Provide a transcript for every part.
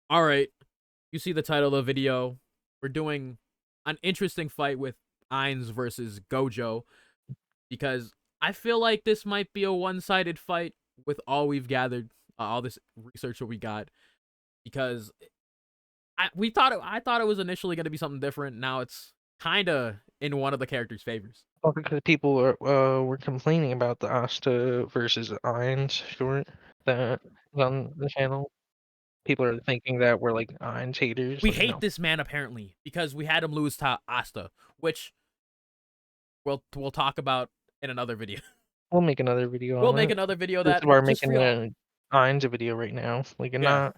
All right, you see the title of the video. We're doing an interesting fight with Ainz versus Gojo because I feel like this might be a one-sided fight with all we've gathered, all this research that we got. Because I thought it was initially going to be something different. Now it's kind of in one of the characters' favors. Well, because people were complaining about the Asta versus Ainz short that was on the channel. People are thinking that we're like Ainz haters. We Like, hate no, this man apparently because we had him lose to Asta, which we'll talk about in another video. we'll make another video We'll on make that. another video This is that why we're just making for y'all. the Ainz video right now. Like, Yeah,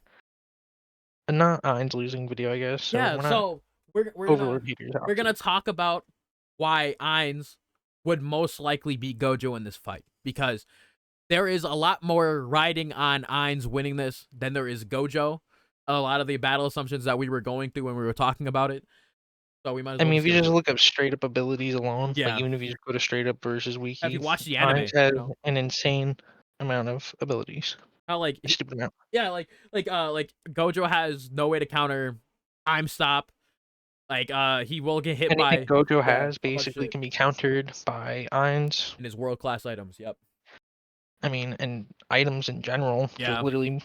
a not Ainz losing video, I guess. So yeah. we're not So we're gonna Overlord haters. we're gonna Obviously. talk about why Ainz would most likely beat Gojo in this fight because there is a lot more riding on Ainz winning this than there is Gojo. A lot of the battle assumptions that we were going through when we were talking about it. So we might as I well mean, just if you get into just it. look up straight up abilities alone, like Yeah. even if you just go to straight up versus If you wiki, watch the Ainz anime, has an insane amount of abilities. how like A stupid amount. yeah, like Gojo has no way to counter time stop. Like he will get hit Anything by Gojo yeah, has a bunch of basically shit can be countered by Ainz. in his world class items. Yep. I mean, and items in general, just Yeah. literally,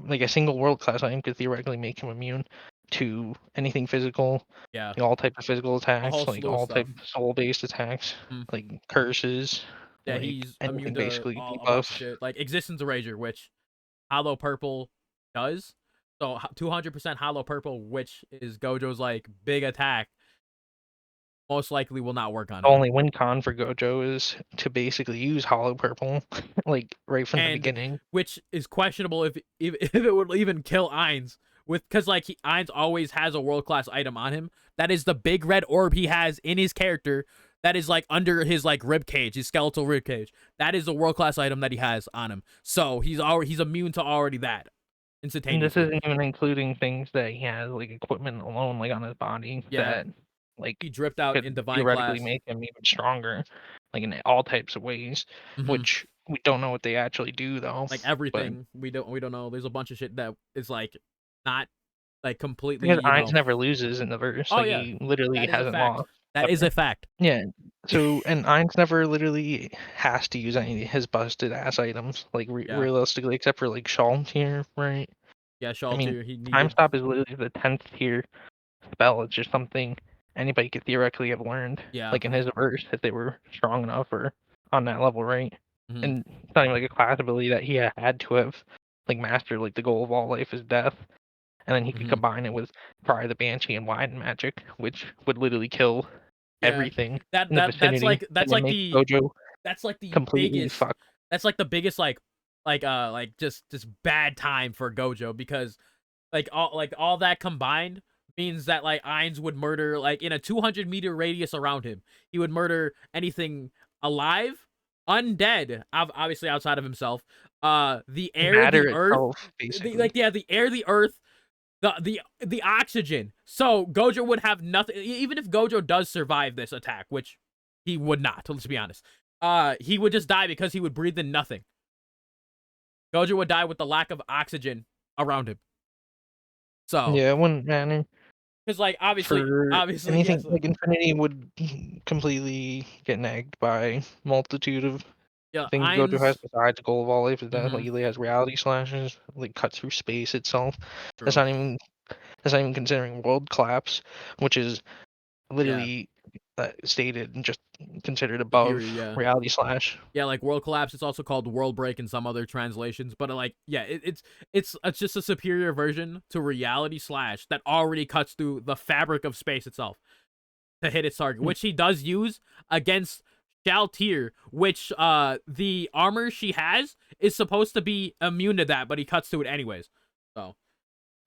like a single world class item could theoretically make him immune to anything physical, Yeah. all type of physical A whole attacks, like slew of all stuff. type of soul based attacks, Mm. like curses, Yeah, like he's immune anything to basically a bunch of debuff. shit. Like Existence Eraser, which Hollow Purple does. So 200% Hollow Purple, which is Gojo's like big attack, most likely will not work on The him. only win con for Gojo is to basically use Hollow Purple, like right from the And beginning. which is questionable if it would even kill Ainz with because like Ainz always has a world class item on him. That is the big red orb he has in his character. That is like under his like rib cage, his skeletal rib cage. That is a world class item that he has on him. So he's immune to already that And this instantaneously. isn't even including things that he has, like equipment alone, like on his body, Yeah, that like he dripped out could in divine theoretically class. make him even stronger, like in all types of ways, Mm-hmm. which we don't know what they actually do though. Like But everything we don't know. There's a bunch of shit that is like not like completely because Ainz never loses in the verse, Oh like yeah, he literally that is a hasn't fact. lost That is ever. a fact. Yeah. So and Ainz never literally has to use any of his busted ass items, like Yeah, realistically, except for like Shawl tier, right? yeah. I mean, Shelter he Time needed. Stop is literally the 10th tier spell. It's just something anybody could theoretically have learned, Yeah. like in his verse, if they were strong enough or on that level, right? Hmm. And it's not even like a class ability that he had to have like mastered. Like the goal of all life is death, and then he could Hmm. combine it with Cry the Banshee and Widen Magic, which would literally kill Yeah. everything That in the that that's vicinity, like and that's then like make the Gojo that's like the completely biggest. fucked. That's like the biggest like just bad time for Gojo because like all that combined means that like Ainz would murder like in a 200-meter radius around him. He would murder anything alive, undead, obviously outside of himself. The air, Matter the earth, itself, the basically. like yeah, the air, the earth, the oxygen. So Gojo would have nothing. Even if Gojo does survive this attack, which he would not. Let's be honest. He would just die because he would breathe in nothing. Gojo would die with the lack of oxygen around him. So, Yeah, it wouldn't matter. because like For obviously, anything yes, like Infinity would completely get nagged by multitude of yeah, things Gojo has Ainz. besides Goal of All Life is Death. Like Mm-hmm, he has reality slashes, like cut through space itself. That's true. not even that's not even considering World Collapse, which is Yeah, literally stated and just considered above superior. Yeah, reality slash. yeah. Like World Collapse. It's also called World Break in some other translations. But like, yeah, it's just a superior version to Reality Slash that already cuts through the fabric of space itself to hit its target, which he does use against Shaltir, which the armor she has is supposed to be immune to that, but he cuts to it anyways. So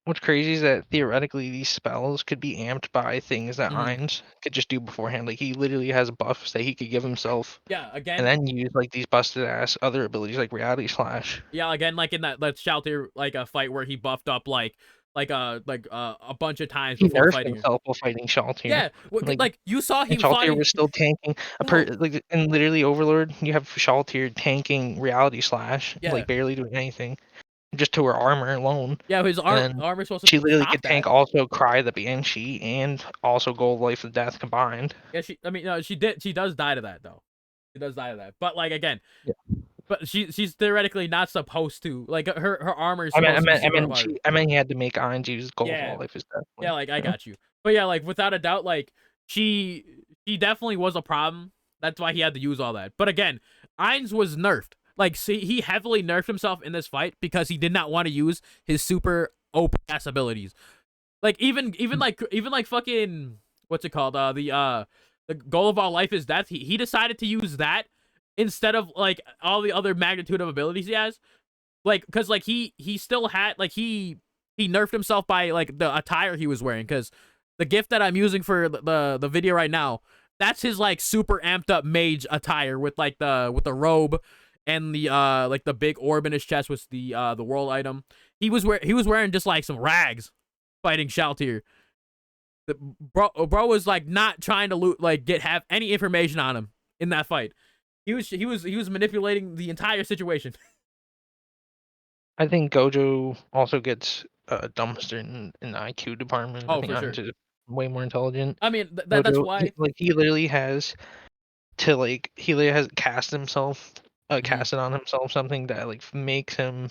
What's crazy is that theoretically these spells could be amped by things that mhm. Ainz could just do beforehand. Like he literally has buffs that he could give himself Yeah, and again, then use like these busted ass other abilities like reality slash. yeah, again, like in that Shaltir like a fight where he buffed up a bunch of times He before nerfed fighting her. himself while fighting Shaltir. Yeah, Like like you saw and he Shaltir fight. was still tanking No, like and literally Overlord, you have Shaltir tanking reality slash, yeah, like barely doing anything. just to her armor alone. Yeah, his And then armor's supposed she to literally stop could that. tank also Cry the Banshee and also Gold Life of Death combined. Yeah, I mean, no, she does die to that though. She does die to that. But like again, Yeah. but she's theoretically not supposed to. Like her armor is I meant, I supposed to be meant, I super meant, hard. I meant he had to make Ainz use Gold Yeah, Wall Life is Death. yeah, like I got you. But yeah, like without a doubt, like she she definitely was a problem. That's why he had to use all that. But again, Ainz was nerfed. Like, see, he heavily nerfed himself in this fight because he did not want to use his super OP ass abilities. Like even like fucking what's it called? The goal of all life is death. He decided to use that instead of like all the other magnitude of abilities he has. Like because like he still had like he nerfed himself by like the attire he was wearing because the gift that I'm using for the video right now, that's his like super amped up mage attire with like the robe and the like the big orb in his chest with the world item. He was wearing just like some rags fighting Shaltir. Bro was like not trying to loot like have any information on him in that fight. He was manipulating the entire situation. I think Gojo also gets a dumpster in the IQ department. I Oh, think for Ainz sure. is way more intelligent. I mean that's Gojo, why. he literally has to like he literally has cast himself, Mm-hmm. casted on himself something that like makes him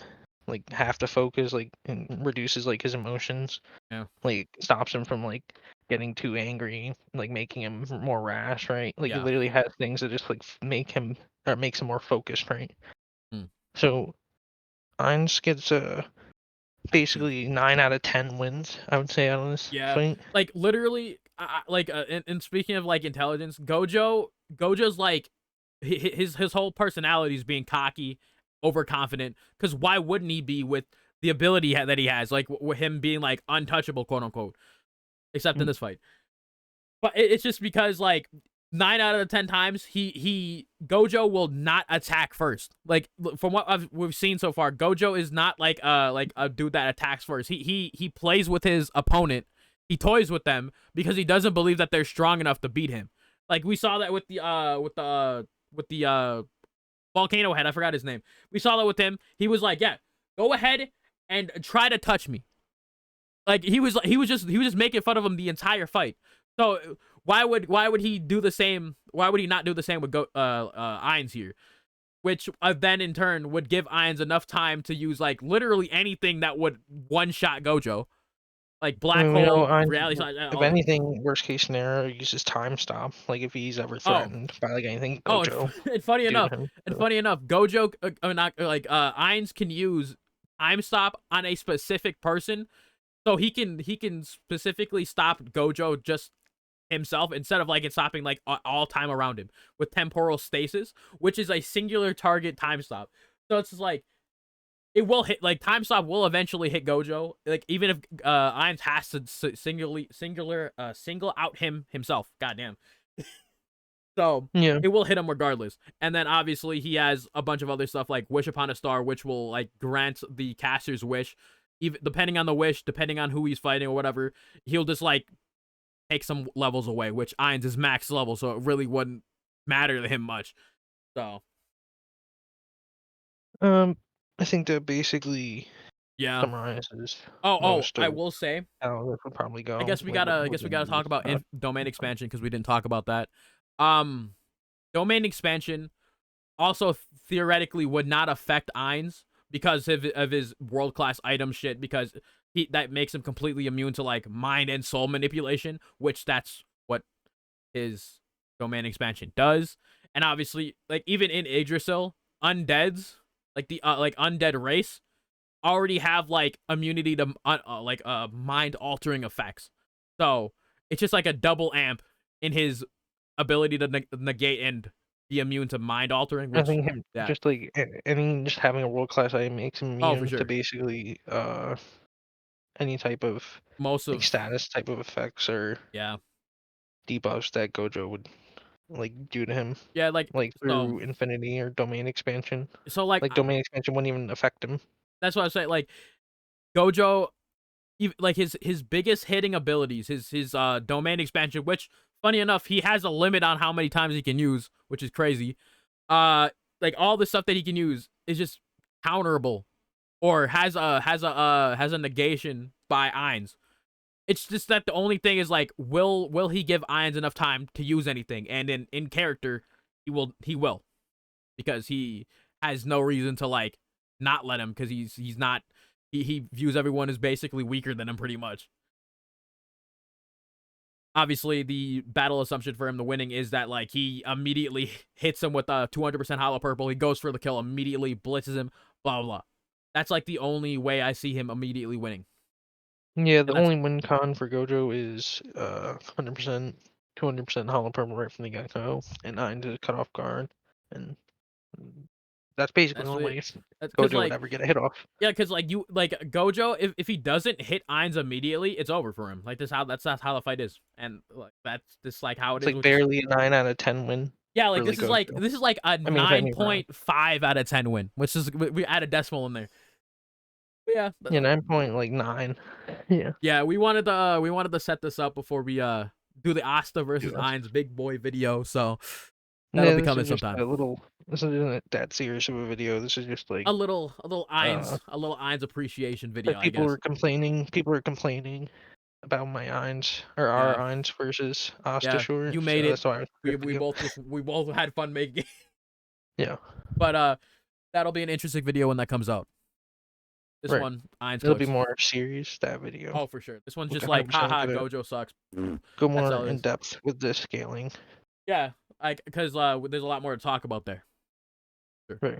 like have to focus, like, and reduces like his emotions, Yeah. like stops him from like getting too angry, like making him more rash, right? Like he Yeah. literally has things that just like make him, or makes him more focused, right? Mm. So Ainz gets IQ. basically 9 out of 10 wins, I would say, out of this Yeah, fight. like literally, like and speaking of like intelligence, Gojo's like his whole personality is being cocky, overconfident. Because why wouldn't he be with the ability that he has, like with him being like untouchable, quote unquote, except in Mm. this fight. But it's just because like 9 out of 10 times he Gojo will not attack first. Like from what we've seen so far, Gojo is not like a dude that attacks first. He plays with his opponent. He toys with them because he doesn't believe that they're strong enough to beat him. Like we saw that with the volcano head. I forgot his name. We saw that with him. He was like, yeah, go ahead and try to touch me. Like he was just making fun of him the entire fight. So why would he do the same? Why would he not do the same with Ainz here? Which then in turn would give Ainz enough time to use like literally anything that would one shot Gojo, like I black mean, hole, Ainz, reality, if all that. anything, worst case scenario, uses time stop. Like if he's ever Oh, threatened by like anything oh, Gojo and funny do to enough, him. and So, funny enough, Gojo, not like Ainz can use time stop on a specific person, so he can specifically stop Gojo just himself instead of like it stopping like all time around him with temporal stasis, which is a singular target time stop. So it's just like it will hit like time stop will eventually hit Gojo. Like even if Ainz has to single out himself. Goddamn. So yeah. it will hit him regardless. And then obviously he has a bunch of other stuff like Wish Upon a Star, which will like grant the caster's wish. Even depending on the wish, depending on who he's fighting or whatever, he'll just like take some levels away, which Ainz is max level, so it really wouldn't matter to him much. So Um, I think that basically yeah. summarizes Oh, most I of will say, how this would probably go. Like I what guess they we gotta talk use. about domain expansion because we didn't talk about that. Um, domain expansion also theoretically would not affect Ainz because of his world class item shit because that makes him completely immune to like mind and soul manipulation, which that's what his domain expansion does. And obviously, like even in Yggdrasil, undeads, like the like undead race, already have like immunity to mind altering effects. So it's just like a double amp in his ability to negate and be immune to mind altering. I Which think him yeah, just like any just having a world class item makes him oh for immune to sure, basically any type of most like of status type of effects or yeah debuffs that Gojo would like do to him, yeah like like so through Infinity or Domain Expansion. like Like Domain Expansion wouldn't even affect him. that's what I say. Like Gojo, like his biggest hitting abilities, his domain expansion, which funny enough he has a limit on how many times he can use, which is crazy. Uh, like all the stuff that he can use is just counterable or has a negation by Ainz. It's just that the only thing is like, will he give Ainz enough time to use anything? And in character, he will because he has no reason to like not let him because he's not he views everyone as basically weaker than him pretty much. Obviously, the battle assumption for him, the winning, is that like he immediately hits him with a 200% hollow purple. He goes for the kill immediately, blitzes him, blah blah blah. That's like the only way I see him immediately winning, Yeah, the and that's only win con for Gojo is 100%, 200% hollow purple right from the get-go, and 9 to cut off guard, and that's basically the that's only it. way Because Gojo would like ever get a hit off. yeah, because like you like Gojo, if he doesn't hit Ainz immediately, it's over for him. Like that's how the fight is, and like that's just like how it It's is, like which is barely a 9 out of 10 win yeah, for like like Gojo. this is like a I mean, for nine any round. point five out of 10 win, which is we add a decimal in there. But yeah, Yeah, 9.9. Yeah. yeah, we wanted to set this up before we do the Asta versus Yeah. Ainz big boy video, so that'll No, be this coming is just sometime. a little. This isn't that serious of a video. This is just like A little Ainz appreciation video, like I guess. People were complaining about my Ainz or our Yeah, Ainz versus Asta yeah, short, you made so it. that's why I made the video. We both had fun making it. Yeah. But that'll be an interesting video when that comes out. This Right. one, Ainz It'll be cooks. more serious, that video. Oh, for sure. This one's Like just like, 100% haha, gonna Gojo sucks. go That's more all it in is. depth with the scaling. Yeah, like because there's a lot more to talk about there. Sure. Right.